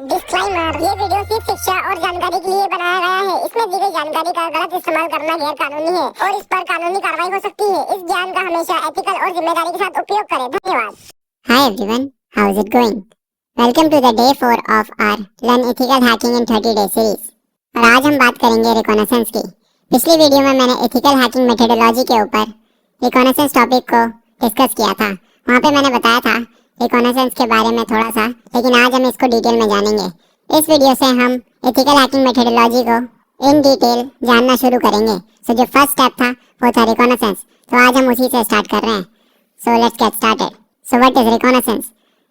Disclaimer, ये video सिर्फ शिक्षा और जानकारी के लिए बनाया गया है। इसमें दी गई जानकारी का गलत इस्तेमाल करना गैर कानूनी है और इस पर कानूनी कार्रवाई हो सकती है। इस ज्ञान का हमेशा एथिकल और जिम्मेदारी के साथ उपयोग करें। धन्यवाद। Hi everyone, how is it going? Welcome to the day 4 of our Learn Ethical Hacking in 30 Days series। और आज हम बात करेंगे रिकॉनेसेंस की। पिछली वीडियो में मैंने एथिकल हैकिंग मेथोडोलॉजी के ऊपर रिकॉनेसेंस टॉपिक को डिस्कस किया था। वहाँ पे मैंने बताया था रिकॉनेसेंस के बारे में थोड़ा सा, लेकिन आज हम इसको डिटेल में जानेंगे। इस वीडियो से हम एथिकल हैकिंग मेथोडोलॉजी को इन डिटेल जानना शुरू करेंगे। सो जो फर्स्ट स्टेप था वो था रिकॉनेसेंस, तो आज हम उसी से स्टार्ट कर रहे हैं। So let's get started. So what is reconnaissance?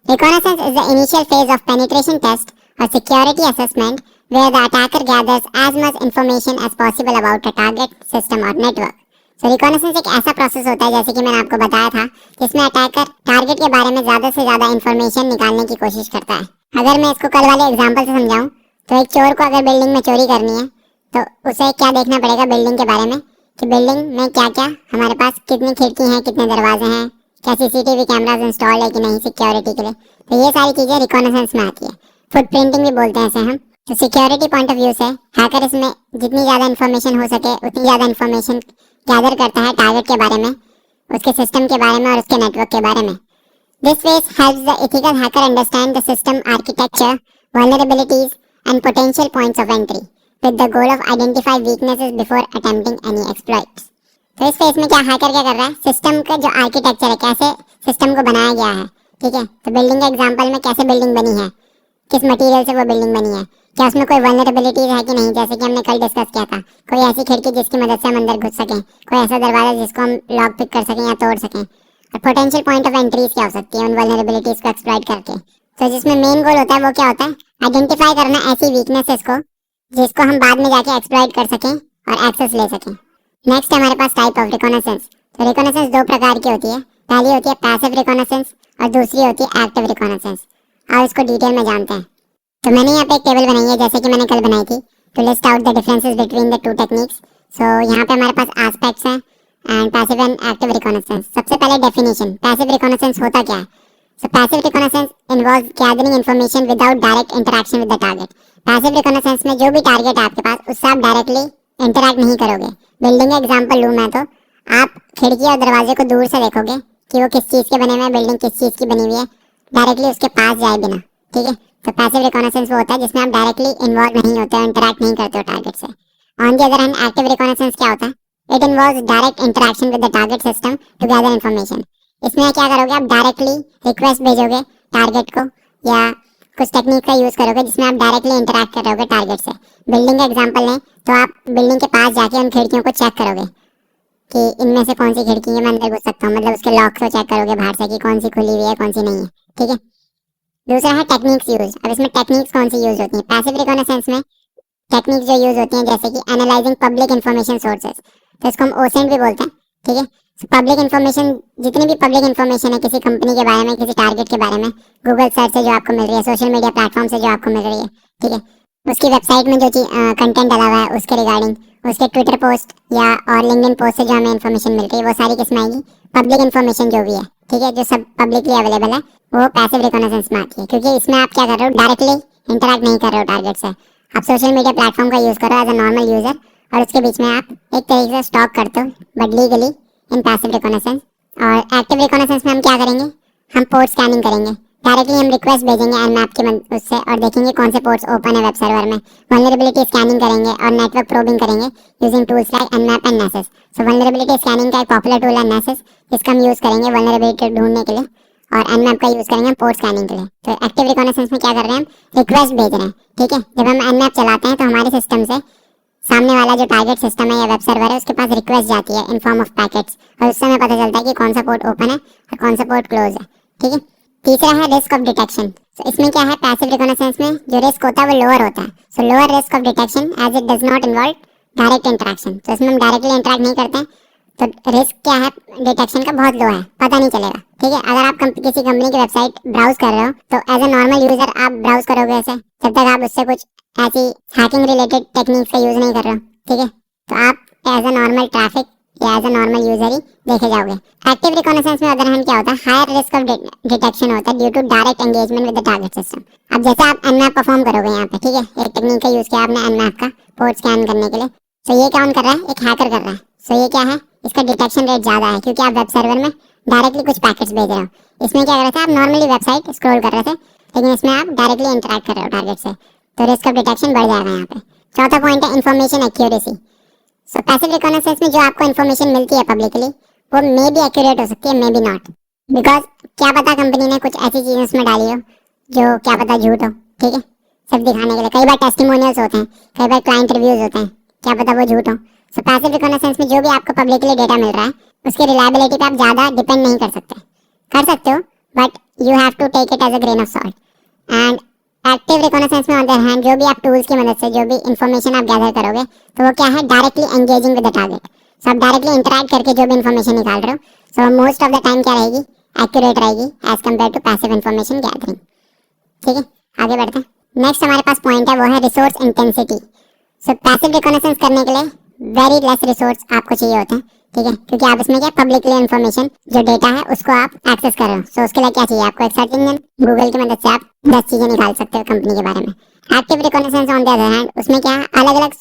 Reconnaissance is the initial phase of penetration test or security assessment where the attacker gathers as much information as possible about a target, system or network. So reconnaissance एक ऐसा process होता है, जैसे कि मैंने आपको बताया था, जिसमें अटैकर टारगेट के बारे में ज्यादा से ज्यादा इंफॉर्मेशन निकालने की कोशिश करता है। अगर मैं इसको कल वाले एग्जांपल से समझाऊं, तो एक चोर को अगर बिल्डिंग में चोरी करनी है, तो उसे क्या देखना पड़ेगा बिल्डिंग के बारे में, कि बिल्डिंग में क्या क्या हमारे पास, कितनी खिड़की हैं, कितने दरवाजे हैं, क्या सीसीटीवी कैमरास इंस्टॉल है कि नहीं सिक्योरिटी के लिए। तो ये सारी चीजें रिकॉनेसेंस में आती है। फुटप्रिंटिंग भी बोलते हैं इसे हम। तो सिक्योरिटी पॉइंट ऑफ व्यू से हैकर इसमें जितनी ज्यादा इन्फॉर्मेशन हो सके उतनी ज्यादा इन्फॉर्मेशन गैदर करता है टारगेट के बारे में, उसके सिस्टम के बारे में और उसके नेटवर्क के बारे में। This phase helps the ethical hacker understand the system architecture, vulnerabilities and potential points of entry with the goal of identify weaknesses before attempting any exploits. तो इस फेज में क्या हैकर क्या कर रहा है, सिस्टम का जो आर्किटेक्चर है, कैसे सिस्टम को बनाया गया है, ठीक है। तो बिल्डिंग के एग्जांपल में कैसे बिल्डिंग बनी है, किस मटेरियल से वो बिल्डिंग बनी है, क्या उसमें कोई वल्नरेबिलिटीज है कि नहीं, जैसे कि हमने कल डिस्कस किया था। कोई ऐसी खिड़की जिसकी मदद से हम अंदर घुस सकें, कोई ऐसा दरवाजा जिसको हम लॉक पिक कर सकें या तोड़ सकें, और पोटेंशियल पॉइंट ऑफ एंट्रीज क्या हो सकती है उन वल्नरेबिलिटीज को एक्सप्लॉइट करके। तो जिसमें मेन गोल होता है वो क्या होता है, आइडेंटिफाई करना ऐसी वीकनेसेस को जिसको हम बाद में जाके एक्सप्लॉइट कर सकें और एक्सेस ले सकें। नेक्स्ट हमारे पास टाइप ऑफ रिकॉनेसेंस। तो रिकॉनेसेंस दो प्रकार की होती है। पहली होती है पैसिव रिकॉनेसेंस और दूसरी होती है एक्टिव रिकॉनेसेंस। और इसको डिटेल में जानते हैं। तो मैंने यहाँ पे एक टेबल बनाई है, जैसे कि मैंने कल बनाई थी, to list out the differences between the two techniques. So यहाँ पे हमारे पास एस्पेक्ट्स हैं and passive and active reconnaissance. सबसे पहले डेफिनेशन, पैसिव रिकॉनेसेंस होता क्या है। So passive reconnaissance involves gathering information without direct interaction with the target. Passive reconnaissance में जो भी टारगेट है आपके पास, उससे आप डायरेक्टली इंटरैक्ट नहीं करोगे। बिल्डिंग का एग्जांपल लूं मैं, तो आप खिड़की और दरवाजे को दूर से देखोगे कि वो किस चीज के बने हुए हैं, बिल्डिंग किस चीज की बनी हुई है, डायरेक्टली उसके पास जाए बिना, ठीक है। तो पैसिव रिकॉनेसेंस वो होता है जिसमें आप डायरेक्टली इन्वॉल्व नहीं होते हो, इंटरैक्ट नहीं करते हो टारगेट से। On the other hand active reconnaissance क्या होता है, it involves direct interaction with the target system to gather information. इसमें क्या करोगे, आप डायरेक्टली रिक्वेस्ट भेजोगे टारगेट को, या कुछ टेक्निक का यूज करोगे जिसमें आप डायरेक्टली इंटरैक्ट करोगे टारगेट से। बिल्डिंग का एग्जांपल लें, तो आप बिल्डिंग के पास जाके उन खिड़कियों को चेक करोगे कि इनमें से कौन सी खिड़की है मैं अंदर घुस सकता हूँ, मतलब उसके लॉक को चेक करोगे बाहर से कि कौन सी खुली हुई है कौन सी नहीं है, ठीक है। दूसरा है टेक्निक्स यूज। अब इसमें टेक्निक्स कौन सी यूज होती है, पैसिव रिकॉनेसेंस में टेक्निक्स जो यूज होती हैं, जैसे कि एनालाइजिंग पब्लिक इन्फॉर्मेशन सोर्सेज, तो इसको हम ओसेंट भी बोलते हैं, ठीक है। पब्लिक इन्फॉर्मेशन, जितनी भी पब्लिक इन्फॉर्मेशन है किसी कंपनी के बारे में, किसी टारगेट के बारे में, गूगल सर्च से जो आपको मिल रही है, सोशल मीडिया प्लेटफॉर्म से जो आपको मिल रही है, ठीक है, उसकी वेबसाइट में जो कंटेंट डाला हुआ है उसके रिगार्डिंग, उसके ट्विटर पोस्ट या और लिंक्डइन पोस्ट से जो हमें इन्फॉर्मेशन मिल रही है, वो सारी किसमें आएगी, पब्लिक इन्फॉर्मेशन जो भी है, ठीक है, जो सब पब्लिकली अवेलेबल है, वो पैसिव रिकॉनेसेंस में आती है। क्योंकि इसमें आप क्या कर रहे हो, डायरेक्टली इंटरैक्ट नहीं कर रहे हो टारगेट से, आप सोशल मीडिया प्लेटफॉर्म का यूज करो एज अ नॉर्मल यूजर, और उसके बीच में आप एक तरीके से स्टॉक करते हो, but legally in passive reconnaissance. और एक्टिव रिकॉनेसेंस में हम क्या करेंगे, हम पोर्ट स्कैनिंग करेंगे, डायरेक्टली हम रिक्वेस्ट भेजेंगे एनमैप के उससे और देखेंगे कौन से पोर्ट्स ओपन है वेब सर्वर में। वल्नरेबिलिटी स्कैनिंग करेंगे और नेटवर्क प्रोबिंग करेंगे using tools like Nmap and Nessus. So vulnerability scanning का एक पॉपुलर टूल है नेसेस, जिसका हम यूज करेंगे वल्नरेबिलिटी ढूंढने के लिए, और एनमैप का यूज करेंगे पोर्ट स्कैनिंग के लिए। तो एक्टिव रिकॉनेसेंस में क्या कर रहे हैं, हम रिक्वेस्ट भेज रहे हैं, ठीक है। जब हम एनमैप चलाते हैं तो हमारे सिस्टम से सामने वाला जो टारगेट सिस्टम है या वेब सर्वर है, उसके पास रिक्वेस्ट जाती है इन फॉर्म ऑफ पैकेट्स, और उससे हमें पता चलता है कि कौन सा पोर्ट ओपन है और कौन सा पोर्ट क्लोज है, ठीक है। तीसरा है रिस्क ऑफ डिटेक्शन। तो इसमें क्या है, पैसिव रिकॉनेसेंस में जो रिस्क होता है वो लोअर होता है। So lower risk of detection as it does not involve direct interaction. तो इसमें हम डायरेक्टली इंटरेक्ट नहीं करते हैं, तो रिस्क क्या है डिटेक्शन का, बहुत लो है, पता नहीं चलेगा, ठीक है। अगर आप किसी कंपनी की वेबसाइट ब्राउज कर रहे हो, तो एज ए नॉर्मल यूजर आप ब्राउज करोगे ऐसे, जब तक आप उससे कुछ ऐसी हैकिंग रिलेटेड टेक्निक्स का यूज नहीं कर रहे हो, ठीक है। तो आप एज ए नॉर्मल ट्रैफिक या एज अ नॉर्मल यूजर ही देखे जाओगे। एक्टिव रिकॉग्निसेंस में अदर हैंड क्या होता है, हायर रिस्क ऑफ डिटेक्शन होता है due to direct engagement with the target system. अब जैसे आप एनमैप परफॉर्म करोगे यहाँ पे, ठीक है, एक टेक्निक का यूज किया आपने एनमैप का पोर्ट स्कैन करने के लिए। तो ये कौन कर रहा है, एक हैकर कर रहा है। सो ये क्या है, इसका डिटेक्शन रेट ज्यादा है क्योंकि आप वेब सर्वर में डायरेक्टली कुछ पैकेट्स भेज रहे हो। इसमें क्या कर रहे थे, आप नॉर्मली वेबसाइट स्क्रॉल कर रहे थे, लेकिन इसमें आप डायरेक्टली इंटरेक्ट कर रहे हो टारगेट से, तो रिस्क ऑफ डिटेक्शन बढ़ जाएगा यहाँ पे। चौथा पॉइंट है इन्फॉर्मेशन एक्यूरेसी। सो पैसिव रिकॉग्निसेंस में जो आपको इन्फॉर्मेशन मिलती है पब्लिकली, वो मे बी एक्यूरेट हो सकती है, मे बी नॉट, बिकॉज क्या पता कंपनी ने कुछ ऐसी चीजें उसमें डाली हो जो क्या पता झूठ हो, ठीक है, सिर्फ दिखाने के लिए। कई बार टेस्टिमोनियल्स होते हैं, कई बार क्लाइंट रिव्यूज होते हैं, क्या पता वो झूठ हो। सो पैसिव रिकॉग्निसेंस में जो भी आपको पब्लिकली डेटा मिल रहा है उसकी रिलायबिलिटी पे आप ज्यादा डिपेंड नहीं कर सकते, कर सकते हो but you have to take it as a grain of salt. And active reconnaissance में ऑन द अदर हैंड जो भी आप टूल्स की मदद से जो भी इंफॉर्मेशन आप गैदर करोगे, तो वो क्या है, directly engaging with the target. So आप डायरेक्टली इंटरेक्ट करके जो भी इंफॉर्मेशन निकाल रहे हो, so most of the time क्या रहेगी, एक्यूरेट रहेगी as compare to passive information gathering. ठीक है, आगे बढ़ते हैं। नेक्स्ट हमारे पास पॉइंट है वो है रिसोर्स इंटेंसिटी। सो पैसिव रिकॉग्निसेंस करने के लिए वेरी लेस रिसोर्स आपको चाहिए होते हैं, ठीक है, क्योंकि आप इसमें क्या पब्लिकली इंफॉर्मेशन जो डेटा है उसको आप एक्सेस कर रहे हो। सो उसके लिए क्या चाहिए आपको, एक सर्च इंजन, गूगल की मदद से आप 10 चीजें निकाल सकते हो कंपनी के बारे में। Active reconnaissance on the other hand उसमें क्या है, अलग अलग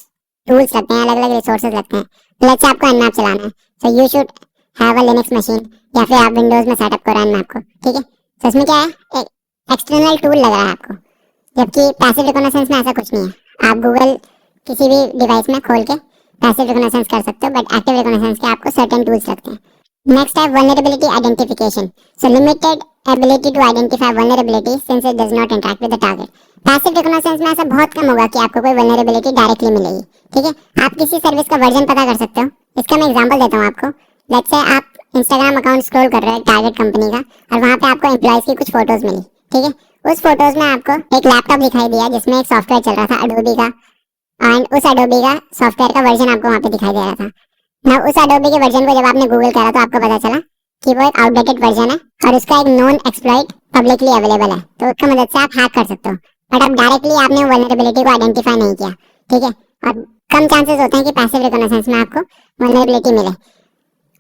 टूल्स लगते हैं, अलग अलग रिसोर्सेज लगते हैं। लेट्स से आपको एनमैप चलाना है, so you should have a Linux machine, या फिर आप विंडोज में सेटअप करो एनमैप को, ठीक है। तो इसमें क्या है, एक एक्सटर्नल टूल लग रहा है आपको, जबकि पैसिव रिकॉग्निसेंस में ऐसा कुछ नहीं है। आप गूगल किसी भी डिवाइस में खोल के पैसिव रिकॉग्निसेंस कर सकते हो, बट एक्टिव रिकॉग्निसेंस के आपको सर्टेन टूल्स लगते हैं। नेक्स्ट है vulnerability identification. So limited ability to identify vulnerability since it does not interact with the target. Passive reconnaissance में ऐसा बहुत कम होगा कि आपको कोई वल्नरेबिलिटी डायरेक्टली मिलेगी, ठीक है। आप किसी सर्विस का वर्जन पता कर सकते हो। इसका मैं एग्जांपल देता हूँ आपको। लेट्स से आप इंस्टाग्राम अकाउंट स्क्रॉल कर रहे हो टारगेट कंपनी का, और वहाँ पे आपको एम्प्लॉयज की कुछ फोटोज मिली, ठीक है। उस फोटोज में आपको एक लैपटॉप दिखाई दिया जिसमें एक सॉफ्टवेयर चल रहा था एडोबी का, एंड उस एडोबी का सॉफ्टवेयर का वर्जन आपको वहाँ पे दिखाई दे रहा था ना। उस एडोबी के वर्जन को जब आपने गूगल करा तो आपको पता चला कि वो एक आउटडेटेड वर्जन है और उसका एक नॉन एक्सप्लॉइट पब्लिकली अवेलेबल है, तो उसकी मदद से आप हैक कर सकते हो। बट अब डायरेक्टली आपने वल्नरेबिलिटी को आइडेंटिफाई नहीं किया, ठीक है, और कम चांसेस होते हैं कि पैसिव रिकॉग्निसेंस में आपको वल्नरेबिलिटी मिले।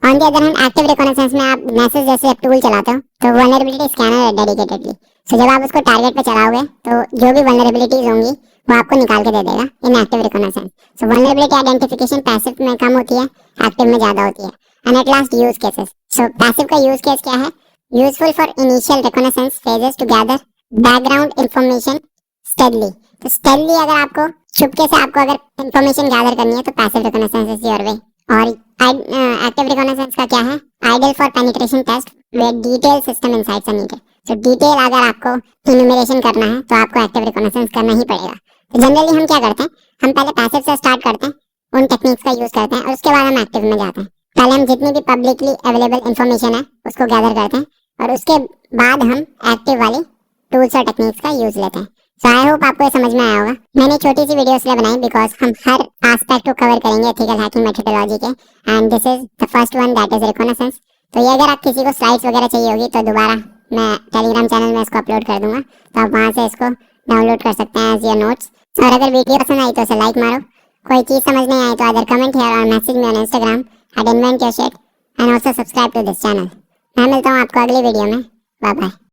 On the other hand active reconnaissance में आप मैसेज जैसे आप टूल चलाते हो तो वल्नरेबिलिटी स्कैनर है डेडिकेटेडली। सो जब आप उसको टारगेट पे चलाओगे तो जो भी वल्नरेबिलिटीज होंगी वो आपको निकाल के दे देगा in active reconnaissance. So vulnerability identification passive में कम होती है, एक्टिव में ज्यादा होती है। And at last use cases. So passive का यूज केस क्या है, useful for initial reconnaissance phases to gather background information stealthily. तो स्टेडली अगर आपको चुपके से आपको अगर इंफॉर्मेशन गैदर करनी है तो passive reconnaissance is your way. और एक्टिव रिकॉग्निसेंस का क्या है, ideal for penetration test where detail system insights are needed. तो डिटेल अगर आपको इन्यूमरेशन करना है तो आपको एक्टिव रिकॉग्निसेंस करना ही पड़ेगा। तो जनरली हम क्या करते हैं, हम पहले पैसिव से स्टार्ट करते हैं, उन टेक्निक्स का यूज करते हैं, और उसके बाद हम एक्टिव में जाते हैं। पहले हम जितनी भी पब्लिकली अवेलेबल इंफॉर्मेशन है उसको गैदर करते हैं, और उसके बाद हम एक्टिव वाली टूल्स और टेक्निक्स का यूज लेते हैं। सो आई होप आपको ये समझ में आया होगा। मैंने छोटी सी वीडियो इसलिए बनाई बिकॉज हम हर एस्पेक्ट को कवर करेंगे एथिकल हैकिंग मेथोडोलॉजी के, and this is the first one that is reconnaissance. तो ये अगर आप किसी को स्लाइड्स वगैरह चाहिए होगी तो दोबारा मैं टेलीग्राम चैनल में इसको अपलोड कर दूंगा, तो आप वहां से इसको डाउनलोड कर सकते हैं एज योर नोट्स। और अगर वीडियो पसंद आई तो उसे लाइक मारो। कोई चीज समझ नहीं आई तो अदर कमेंट हियर और message me on Instagram at invent your shit, and also subscribe to this channel. मैं मिलता हूँ आपको अगली वीडियो में। Bye bye.